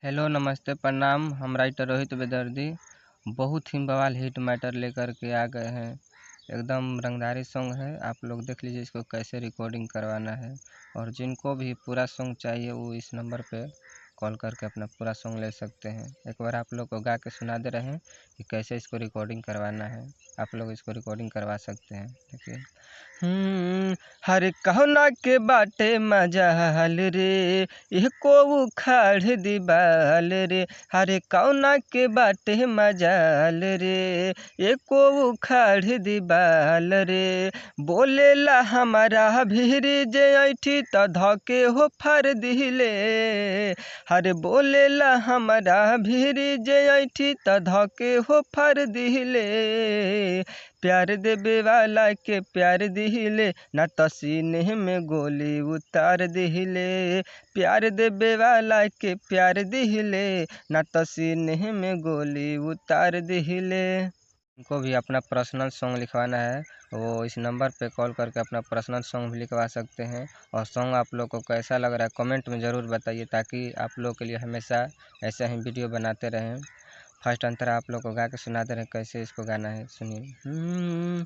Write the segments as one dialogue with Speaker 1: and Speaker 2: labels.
Speaker 1: Hello नमस्ते प्रणाम। हम राइटर रोहित बेदर्दी बहुत ही बवाल हिट मैटर लेकर के आ गए हैं। एकदम रंगदारी सॉन्ग है, आप लोग देख लीजिए इसको कैसे रिकॉर्डिंग करवाना है। और जिनको भी पूरा सॉन्ग चाहिए वो इस नंबर पे कॉल करके अपना पूरा सॉन्ग ले सकते हैं। एक बार आप लोग को गा के सुना दे रहे हैं कि कैसे इसको रिकॉर्डिंग करवाना है। आप लोग इसको रिकॉर्डिंग करवा सकते हैं। देखिए हर कहना के बाटे मजाल रे, को उखाड़ दिबाल रे। हरे कौना के बाटे मजाल रे, को उखाड़ दिबाल रे। बोलेला हमारा भीरी जे ऐठी त धके हो फार दिले। हरे बोलेला हमारा भीरी जे ऐठी त धके हो फार दिले। प्यार देवे वाला के प्यार दिले, ना तो सीने में गोली उतार दिले। प्यार देवे वाला के प्यार दिले, ना तो सीने में गोली उतार दिले। उनको भी अपना पर्सनल सॉन्ग लिखवाना है, वो इस नंबर पे कॉल करके अपना पर्सनल सॉन्ग भी लिखवा सकते हैं। और सॉन्ग आप लोग को कैसा लग रहा है कमेंट में ज़रूर बताइए, ताकि आप लोग के लिए हमेशा ऐसा ही वीडियो बनाते रहें। फर्स्ट अंतरा आप लोग को गा के सुना दे रहे हैं कैसे इसको गाना है, सुनिए।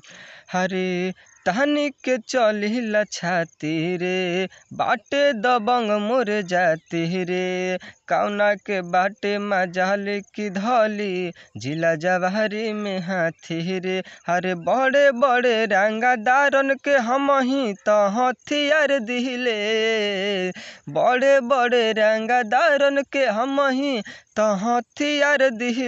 Speaker 1: हरे तहनी के चली लछाती रे, बाटे दबंग मोर जाती रे। कौना के बाटे मजाल की धौली, जिला जवाहरी में हाथी रे। हरे बड़े बड़े रंगादारन के हम ही तो हथियार दिले। बड़े बड़े रंगादारन के हम ही तो हथियार दिले।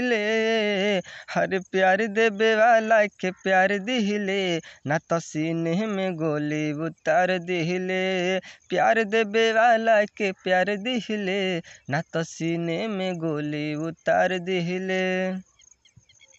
Speaker 1: हर प्यार देवे वाला के प्यार दिले, ना तो सीने में गोली उतार दिले। प्यार देवे वाला के प्यार दिले, ना तो सीने में गोली उतार दिले।